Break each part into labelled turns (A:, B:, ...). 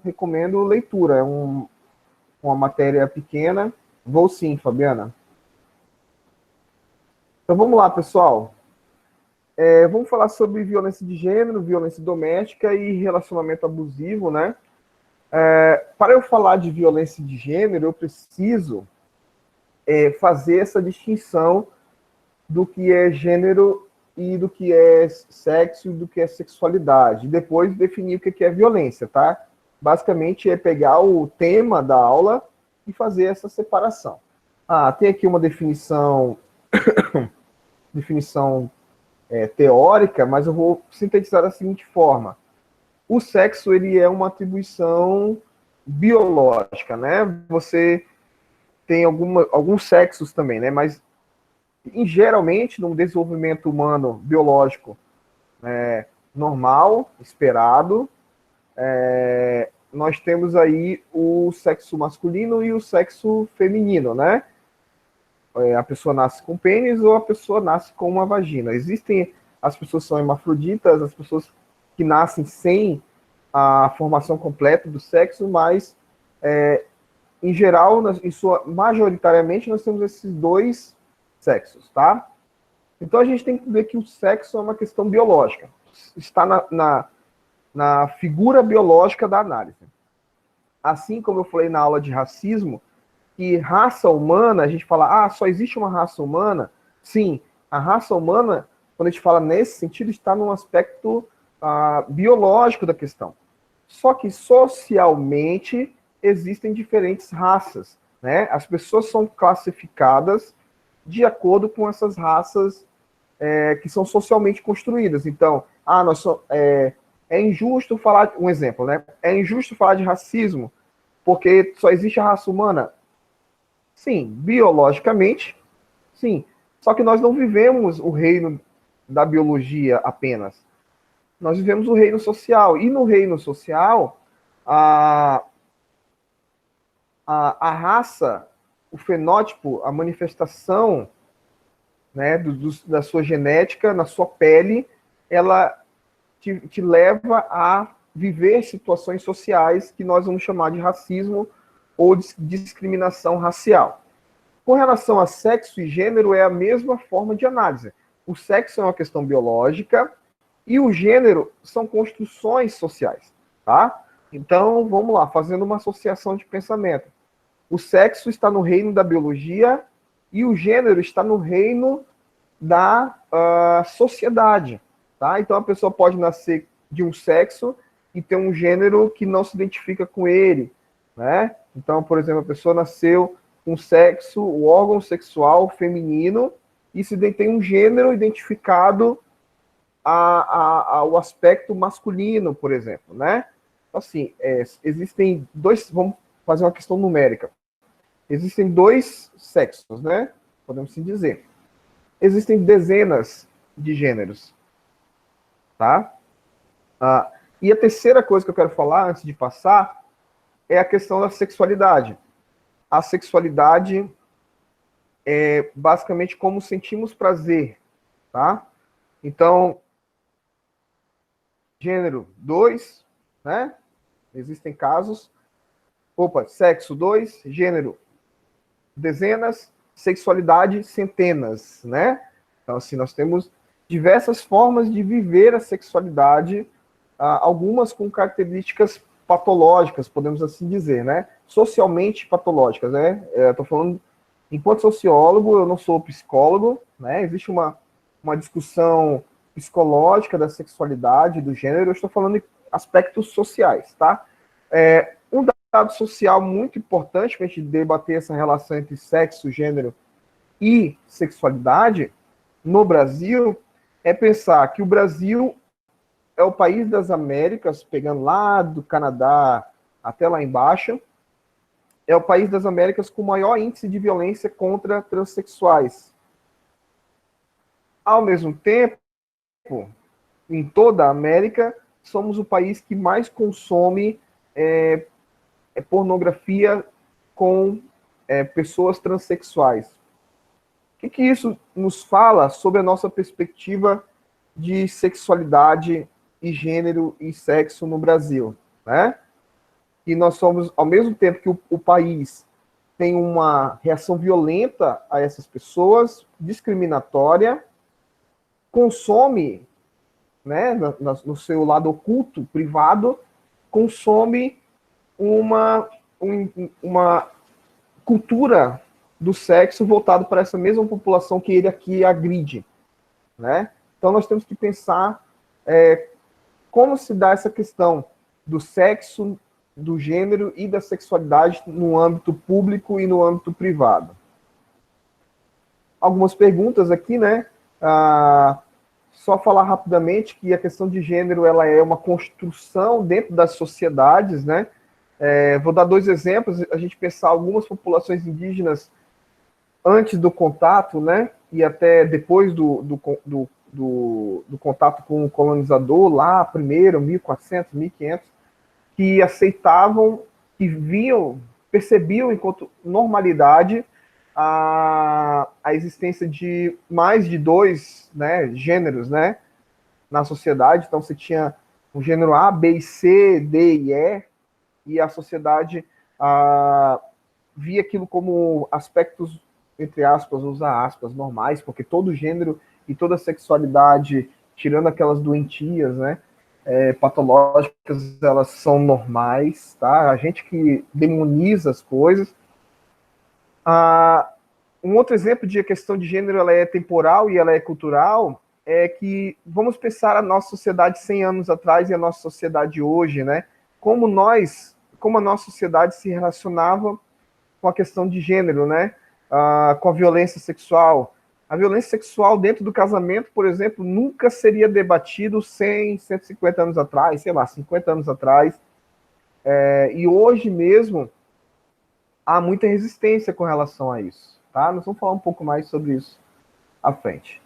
A: recomendo leitura. É uma matéria pequena. Vou sim, Fabiana. Então vamos lá, pessoal. Vamos falar sobre violência de gênero, violência doméstica e relacionamento abusivo, né? Para eu falar de violência de gênero, eu preciso fazer essa distinção do que é gênero e do que é sexo e do que é sexualidade. Depois definir o que é violência, tá? Basicamente é pegar o tema da aula e fazer essa separação. Tem aqui uma definição teórica, mas eu vou sintetizar da seguinte forma. O sexo, ele é uma atribuição biológica, né? Você tem alguns sexos também, né? Mas, geralmente, no desenvolvimento humano biológico normal, esperado, nós temos aí o sexo masculino e o sexo feminino, né? A pessoa nasce com pênis ou a pessoa nasce com uma vagina. Existem as pessoas que são hermafroditas, as pessoas que nascem sem a formação completa do sexo, mas, em geral, majoritariamente, nós temos esses dois sexos, tá? Então, a gente tem que ver que o sexo é uma questão biológica. Está na figura biológica da análise. Assim como eu falei na aula de racismo, que raça humana, a gente fala, só existe uma raça humana. Sim, a raça humana, quando a gente fala nesse sentido, está num aspecto biológico da questão. Só que socialmente existem diferentes raças, né? As pessoas são classificadas de acordo com essas raças que são socialmente construídas. Então, é injusto falar, um exemplo, né? É injusto falar de racismo porque só existe a raça humana? Sim, biologicamente, sim. Só que nós não vivemos o reino da biologia apenas. Nós vivemos o reino social. E no reino social, a raça, o fenótipo, a manifestação, né, da sua genética, na sua pele, ela te leva a viver situações sociais que nós vamos chamar de racismo ou discriminação racial. Com relação a sexo e gênero, é a mesma forma de análise. O sexo é uma questão biológica e o gênero são construções sociais, tá? Então, vamos lá, fazendo uma associação de pensamento. O sexo está no reino da biologia e o gênero está no reino da sociedade, tá? Então, a pessoa pode nascer de um sexo e ter um gênero que não se identifica com ele, né? Então, por exemplo, a pessoa nasceu com sexo, o órgão sexual feminino, e se tem um gênero identificado ao aspecto masculino, por exemplo, né? Assim, existem dois, vamos fazer uma questão numérica. Existem dois sexos, né? Podemos assim dizer. Existem dezenas de gêneros, tá? E a terceira coisa que eu quero falar, antes de passar, é a questão da sexualidade. A sexualidade é basicamente como sentimos prazer, tá? Então, gênero 2, né? Existem casos. Sexo 2, gênero dezenas, sexualidade centenas, né? Então, assim, nós temos diversas formas de viver a sexualidade, algumas com características patológicas, podemos assim dizer, né? Socialmente patológicas, né? Estou falando, enquanto sociólogo, eu não sou psicólogo, né? Existe uma discussão psicológica da sexualidade, do gênero, eu estou falando de aspectos sociais, tá? Um dado social muito importante para a gente debater essa relação entre sexo, gênero e sexualidade no Brasil é pensar que o Brasil é o país das Américas, pegando lá do Canadá até lá embaixo, é o país das Américas com o maior índice de violência contra transexuais. Ao mesmo tempo, em toda a América, somos o país que mais consome pornografia com pessoas transexuais. O que isso nos fala sobre a nossa perspectiva de sexualidade e gênero e sexo no Brasil, né? e nós somos, ao mesmo tempo que o país tem uma reação violenta a essas pessoas, discriminatória, consome, né, no seu lado oculto, privado, consome uma cultura do sexo voltado para essa mesma população que ele aqui agride, né? Então nós temos que pensar como se dá essa questão do sexo, do gênero e da sexualidade no âmbito público e no âmbito privado. Algumas perguntas aqui, né? Só falar rapidamente que a questão de gênero ela é uma construção dentro das sociedades, né? Vou dar 2 exemplos. A gente pensar algumas populações indígenas antes do contato, né? E até depois do contato com o colonizador, lá primeiro, 1400, 1500, que aceitavam, que viam, percebiam enquanto normalidade a existência de mais de 2, né, gêneros, né, na sociedade. Então você tinha o gênero A, B e C, D e E a sociedade via aquilo como aspectos, entre aspas, usar aspas, normais, porque todo gênero e toda sexualidade, tirando aquelas doentias, né, patológicas, elas são normais, tá? A gente que demoniza as coisas. Um outro exemplo de questão de gênero, ela é temporal e ela é cultural, é que vamos pensar a nossa sociedade 100 anos atrás e a nossa sociedade hoje, né? Como a nossa sociedade se relacionava com a questão de gênero, né? Com a violência sexual. A violência sexual dentro do casamento, por exemplo, nunca seria debatido 100, 150 anos atrás, sei lá, 50 anos atrás. E hoje mesmo há muita resistência com relação a isso, tá? Nós vamos falar um pouco mais sobre isso à frente.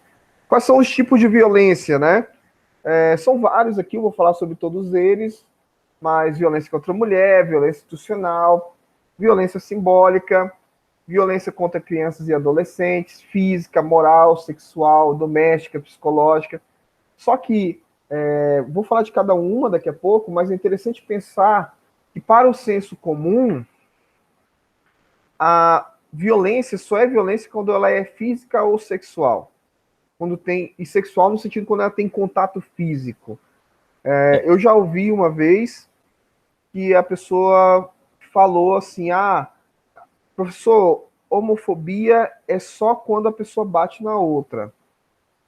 A: Quais são os tipos de violência, né? São vários aqui, eu vou falar sobre todos eles, mas violência contra a mulher, violência institucional, violência simbólica, violência contra crianças e adolescentes, física, moral, sexual, doméstica, psicológica. Só que, vou falar de cada uma daqui a pouco, mas é interessante pensar que para o senso comum, a violência só é violência quando ela é física ou sexual. E sexual no sentido quando ela tem contato físico. Eu já ouvi uma vez que a pessoa falou assim, professor, homofobia é só quando a pessoa bate na outra,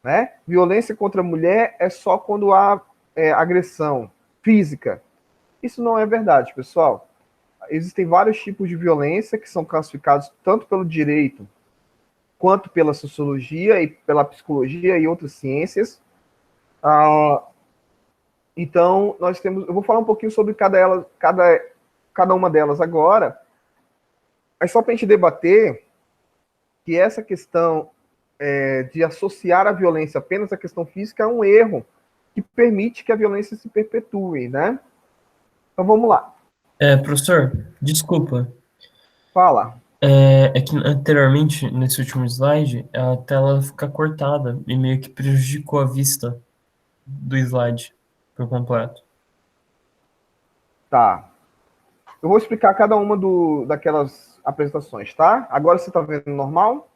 A: né? Violência contra a mulher é só quando há agressão física. Isso não é verdade, pessoal. Existem vários tipos de violência que são classificados tanto pelo direito quanto pela sociologia e pela psicologia e outras ciências. Então, eu vou falar um pouquinho sobre cada uma delas agora. É só para a gente debater que essa questão de associar a violência apenas à questão física é um erro que permite que a violência se perpetue, né? Então, vamos lá.
B: Professor, desculpa.
A: Fala.
B: É que anteriormente, nesse último slide, a tela fica cortada e meio que prejudicou a vista do slide por completo.
A: Tá. Eu vou explicar cada uma daquelas apresentações, tá? Agora você está vendo normal?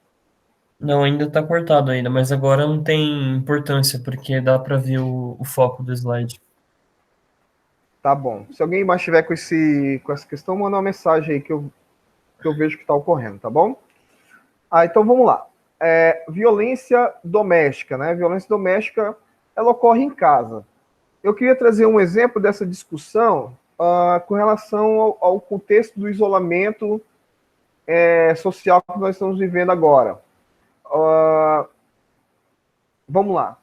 B: Não, ainda tá cortado ainda, mas agora não tem importância, porque dá para ver o foco do slide.
A: Tá bom. Se alguém mais tiver com essa questão, manda uma mensagem aí que eu vejo que está ocorrendo, tá bom? Então vamos lá. Violência doméstica, né? Violência doméstica, ela ocorre em casa. Eu queria trazer um exemplo dessa discussão com relação ao contexto do isolamento social que nós estamos vivendo agora. Vamos lá.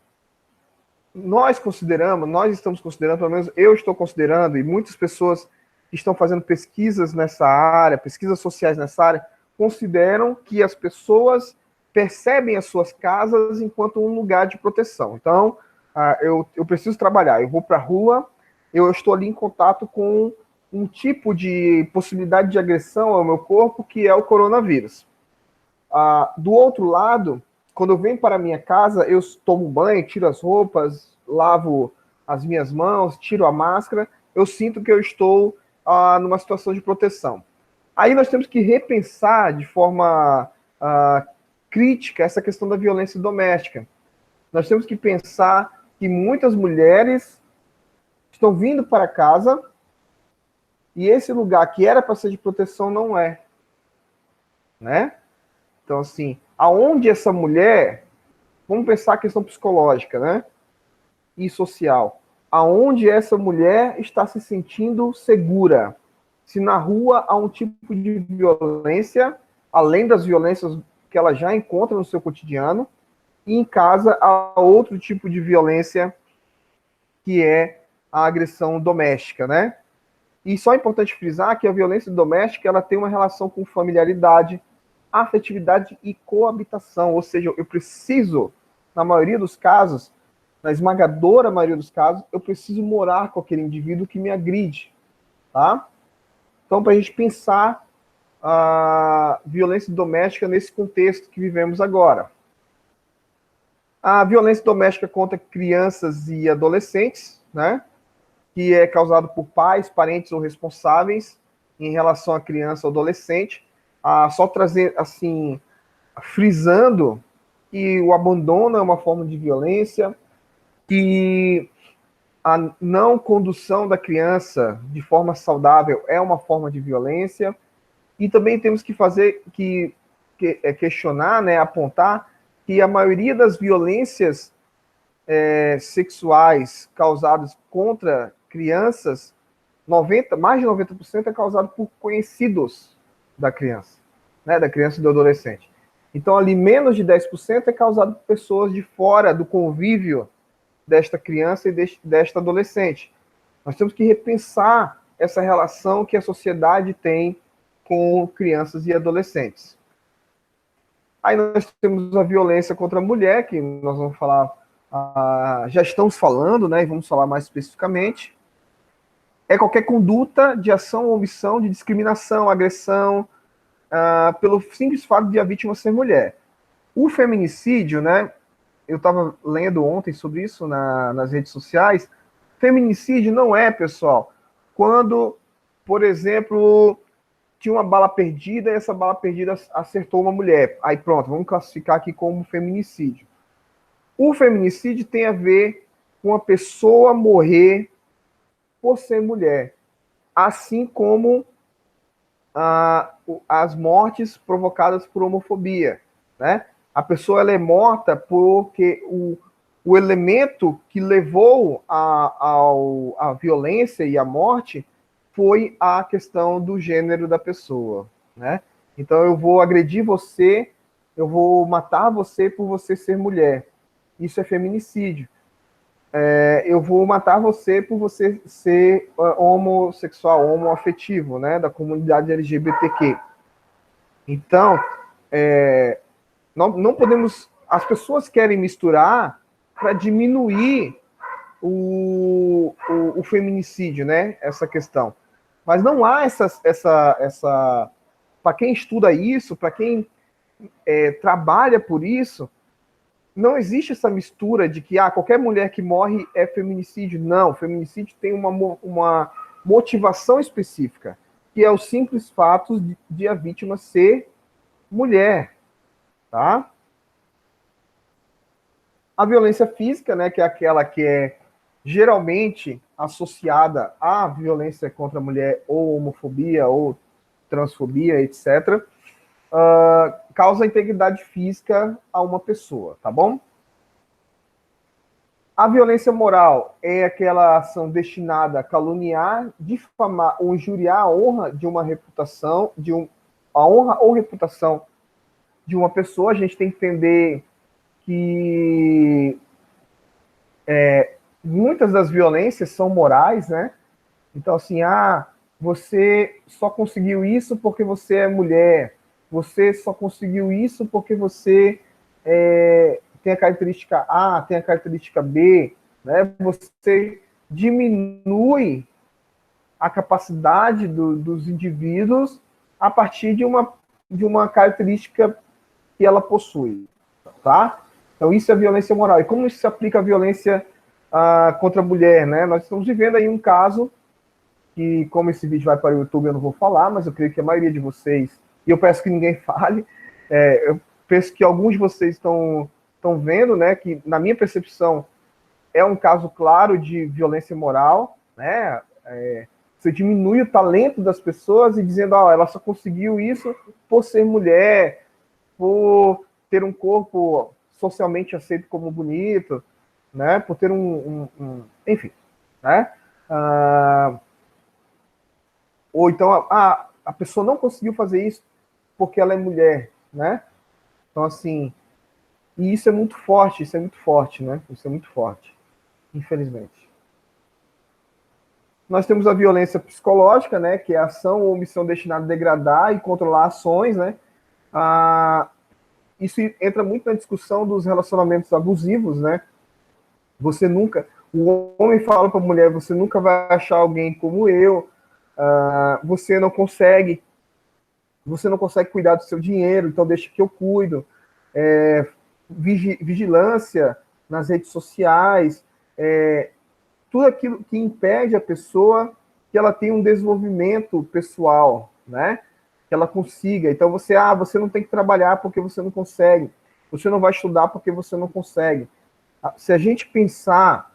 A: Nós estamos considerando, pelo menos eu estou considerando, e muitas pessoas que estão fazendo pesquisas nessa área, pesquisas sociais nessa área, consideram que as pessoas percebem as suas casas enquanto um lugar de proteção. Então, eu preciso trabalhar, eu vou para a rua, eu estou ali em contato com um tipo de possibilidade de agressão ao meu corpo, que é o coronavírus. Do outro lado, quando eu venho para a minha casa, eu tomo banho, tiro as roupas, lavo as minhas mãos, tiro a máscara, eu sinto que eu estou numa situação de proteção. Aí nós temos que repensar de forma crítica essa questão da violência doméstica. Nós temos que pensar que muitas mulheres estão vindo para casa e esse lugar que era para ser de proteção não é, né? Então, assim, aonde essa mulher, vamos pensar a questão psicológica, né? E social. Aonde essa mulher está se sentindo segura? Se na rua há um tipo de violência, além das violências que ela já encontra no seu cotidiano, e em casa há outro tipo de violência, que é a agressão doméstica, né? E só é importante frisar que a violência doméstica ela tem uma relação com familiaridade, afetividade e coabitação, ou seja, eu preciso, na maioria dos casos, na esmagadora maioria dos casos, eu preciso morar com aquele indivíduo que me agride, tá? Então, para a gente pensar a violência doméstica nesse contexto que vivemos agora. A violência doméstica contra crianças e adolescentes, né? Que é causado por pais, parentes ou responsáveis em relação à criança ou adolescente. Só trazer, assim, frisando que o abandono é uma forma de violência, que a não condução da criança de forma saudável é uma forma de violência, e também temos que questionar, né, apontar que a maioria das violências sexuais causadas contra crianças, mais de 90% é causado por conhecidos da criança, né, da criança e do adolescente. Então, ali, menos de 10% é causado por pessoas de fora do convívio desta criança e desta adolescente. Nós temos que repensar essa relação que a sociedade tem com crianças e adolescentes. Aí nós temos a violência contra a mulher, que nós vamos falar, já estamos falando, né, e vamos falar mais especificamente. É qualquer conduta de ação ou omissão de discriminação, agressão, pelo simples fato de a vítima ser mulher. O feminicídio, né, eu estava lendo ontem sobre isso nas redes sociais. Feminicídio não é, pessoal, quando, por exemplo, tinha uma bala perdida e essa bala perdida acertou uma mulher. Aí pronto, vamos classificar aqui como feminicídio. O feminicídio tem a ver com a pessoa morrer por ser mulher, assim como as mortes provocadas por homofobia, né? A pessoa ela é morta porque o elemento que levou a violência e a morte foi a questão do gênero da pessoa, né? Então eu vou agredir você, eu vou matar você por você ser mulher. Isso é feminicídio. Eu vou matar você por você ser homossexual, homoafetivo, né? Da comunidade LGBTQ. Então, não podemos... As pessoas querem misturar para diminuir o feminicídio, né? Essa questão. Mas não há essa para quem estuda isso, para quem trabalha por isso, não existe essa mistura de que qualquer mulher que morre é feminicídio. Não, o feminicídio tem uma motivação específica, que é o simples fato de a vítima ser mulher, tá? A violência física, né, que é aquela que é geralmente associada à violência contra a mulher, ou homofobia, ou transfobia, etc., causa integridade física a uma pessoa, tá bom? A violência moral é aquela ação destinada a caluniar, difamar ou injuriar a honra de uma reputação, a honra ou reputação de uma pessoa. A gente tem que entender que muitas das violências são morais, né? Então, assim, você só conseguiu isso porque você é mulher, você só conseguiu isso porque você tem a característica A, tem a característica B, né? Você diminui a capacidade dos indivíduos a partir de uma característica que ela possui, tá? Então, isso é violência moral. E como isso se aplica à violência contra a mulher, né? Nós estamos vivendo aí um caso que, como esse vídeo vai para o YouTube, eu não vou falar, mas eu creio que a maioria de vocês, e eu peço que ninguém fale, eu penso que alguns de vocês estão vendo, né, que, na minha percepção, é um caso claro de violência moral, né? Você diminui o talento das pessoas e dizendo, ela só conseguiu isso por ser mulher, por ter um corpo socialmente aceito como bonito, né? Por ter enfim, né? Ou então a pessoa não conseguiu fazer isso porque ela é mulher, né? Então, assim, e isso é muito forte, né? Isso é muito forte, infelizmente. Nós temos a violência psicológica, né, que é a ação ou omissão destinada a degradar e controlar ações, né? Isso entra muito na discussão dos relacionamentos abusivos, né? O homem fala para a mulher, você nunca vai achar alguém como eu, você não consegue cuidar do seu dinheiro, então deixa que eu cuido. Vigilância nas redes sociais, tudo aquilo que impede a pessoa que ela tenha um desenvolvimento pessoal, né? Que ela consiga. Então você não tem que trabalhar porque você não consegue. Você não vai estudar porque você não consegue. Se a gente pensar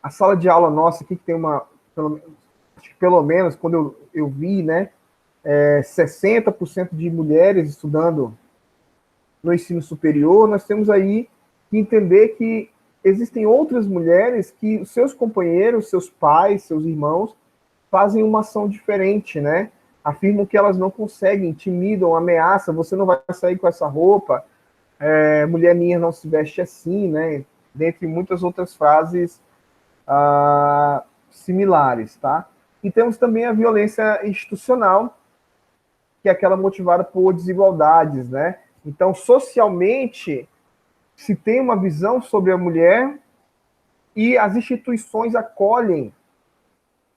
A: a sala de aula nossa aqui, que tem pelo menos, quando eu vi, né, 60% de mulheres estudando no ensino superior, nós temos aí que entender que existem outras mulheres que os seus companheiros, seus pais, seus irmãos, fazem uma ação diferente, né? Afirmam que elas não conseguem, intimidam, ameaçam, você não vai sair com essa roupa, mulher minha não se veste assim, né? Dentre muitas outras frases similares, tá? E temos também a violência institucional, que é aquela motivada por desigualdades, né? Então, socialmente, se tem uma visão sobre a mulher e as instituições acolhem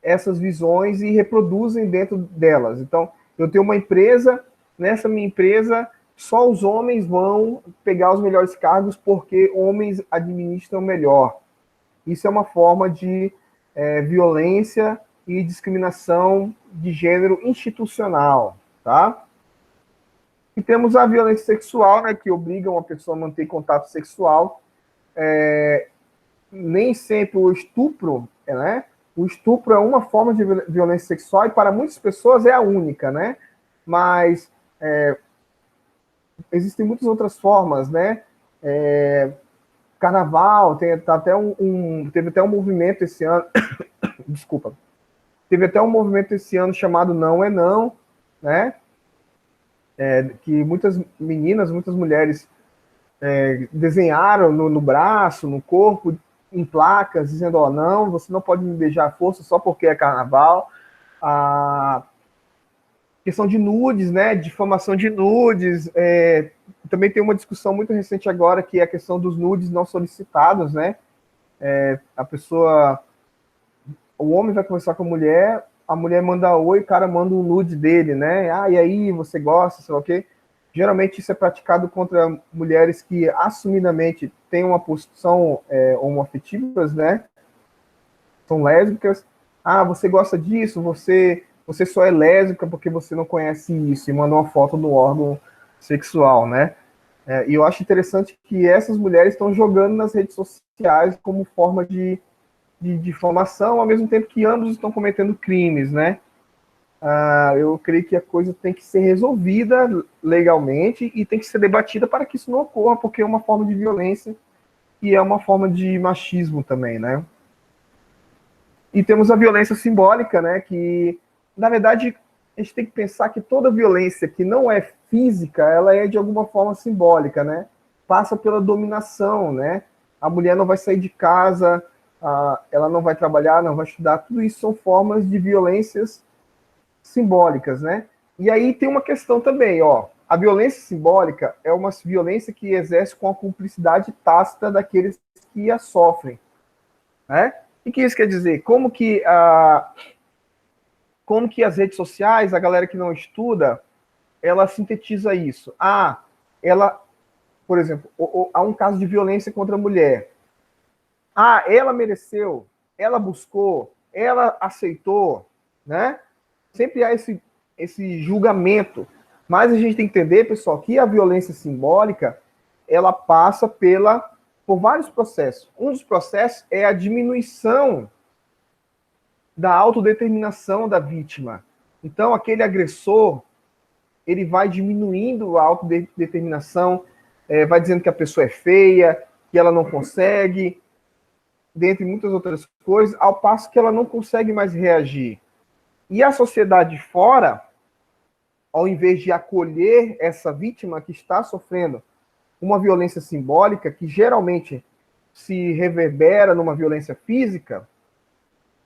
A: essas visões e reproduzem dentro delas. Então, eu tenho uma empresa, nessa minha empresa, só os homens vão pegar os melhores cargos porque homens administram melhor. Isso é uma forma de violência e discriminação de gênero institucional, tá? E temos a violência sexual, né, que obriga uma pessoa a manter contato sexual. Nem sempre o estupro, né? O estupro é uma forma de violência sexual e para muitas pessoas é a única, né? Mas existem muitas outras formas, né? Carnaval, teve até um movimento esse ano, desculpa, teve até um movimento esse ano chamado Não é Não, né? Que muitas meninas, muitas mulheres desenharam no braço, no corpo, em placas, dizendo, não, você não pode me beijar à força só porque é carnaval. A questão de nudes, né, difamação de nudes, também tem uma discussão muito recente agora, que é a questão dos nudes não solicitados, né, o homem vai conversar com a mulher manda oi, o cara manda um nude dele, né, e aí, você gosta, sei lá o quê. Geralmente isso é praticado contra mulheres que assumidamente têm uma posição homoafetivas, né? São lésbicas. Você gosta disso? Você só é lésbica porque você não conhece isso e manda uma foto do órgão sexual, né? E eu acho interessante que essas mulheres estão jogando nas redes sociais como forma de difamação, ao mesmo tempo que ambos estão cometendo crimes, né? Eu creio que a coisa tem que ser resolvida legalmente e tem que ser debatida para que isso não ocorra, porque é uma forma de violência e é uma forma de machismo também, né? E temos a violência simbólica, né? Que, na verdade, a gente tem que pensar que toda violência que não é física, ela é de alguma forma simbólica, né? Passa pela dominação, né? A mulher não vai sair de casa, ela não vai trabalhar, não vai estudar. Tudo isso são formas de violências simbólicas, né? E aí tem uma questão também, a violência simbólica é uma violência que exerce com a cumplicidade tácita daqueles que a sofrem, né? E que isso quer dizer? Como que as redes sociais, a galera que não estuda, ela sintetiza isso? Por exemplo, há um caso de violência contra a mulher. Ela mereceu, ela buscou, ela aceitou, né? Sempre há esse julgamento. Mas a gente tem que entender, pessoal, que a violência simbólica, ela passa por vários processos. Um dos processos é a diminuição da autodeterminação da vítima. Então, aquele agressor, ele vai diminuindo a autodeterminação, vai dizendo que a pessoa é feia, que ela não consegue, dentre muitas outras coisas, ao passo que ela não consegue mais reagir. E a sociedade de fora, ao invés de acolher essa vítima que está sofrendo uma violência simbólica, que geralmente se reverbera numa violência física,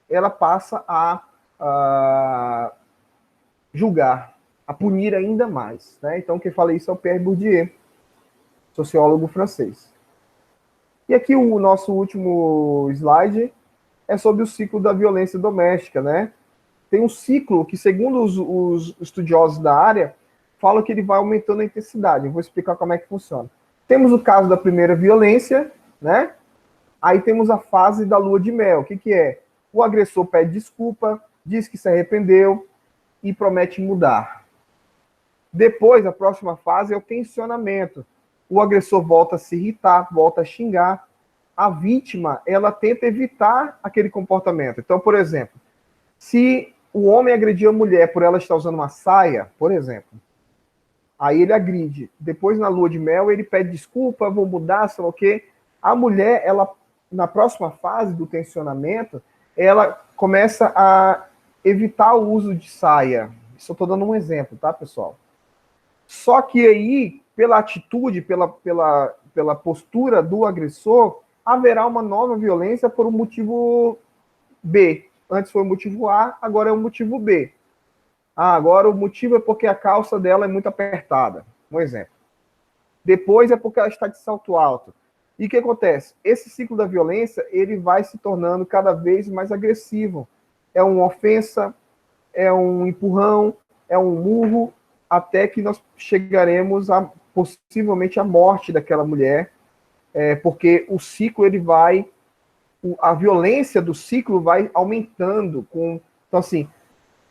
A: ela passa a julgar, a punir ainda mais. Né? Então, quem fala isso é o Pierre Bourdieu, sociólogo francês. E aqui o nosso último slide é sobre o ciclo da violência doméstica, né? Tem um ciclo que, segundo os estudiosos da área, falam que ele vai aumentando a intensidade. Eu vou explicar como é que funciona. Temos o caso da primeira violência, né? Aí temos a fase da lua de mel. O que é? O agressor pede desculpa, diz que se arrependeu e promete mudar. Depois, a próxima fase é o tensionamento. O agressor volta a se irritar, volta a xingar. A vítima, ela tenta evitar aquele comportamento. Então, por exemplo, se o homem agrediu a mulher por ela estar usando uma saia, por exemplo, aí ele agride. Depois, na lua de mel, ele pede desculpa, vou mudar, sei lá o quê. A mulher, ela, na próxima fase do tensionamento, ela começa a evitar o uso de saia. Isso eu estou dando um exemplo, tá, pessoal? Só que aí, pela atitude, pela postura do agressor, haverá uma nova violência por um motivo B. Antes foi o motivo A, agora é o motivo B. Agora o motivo é porque a calça dela é muito apertada. Um exemplo. Depois é porque ela está de salto alto. E o que acontece? Esse ciclo da violência, ele vai se tornando cada vez mais agressivo. É uma ofensa, é um empurrão, é um murro, até que nós chegaremos a, possivelmente, à morte daquela mulher, porque o ciclo, ele vai... A violência do ciclo vai aumentando. Então, assim,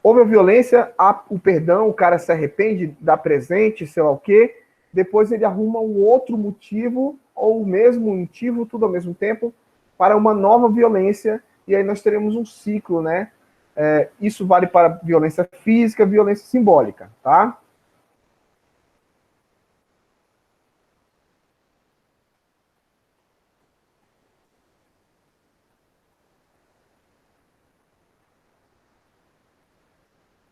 A: houve a violência, há o perdão, o cara se arrepende, dá presente, sei lá o quê, depois ele arruma um outro motivo, ou o mesmo motivo, tudo ao mesmo tempo, para uma nova violência, e aí nós teremos um ciclo, né? Isso vale para violência física, violência simbólica, tá?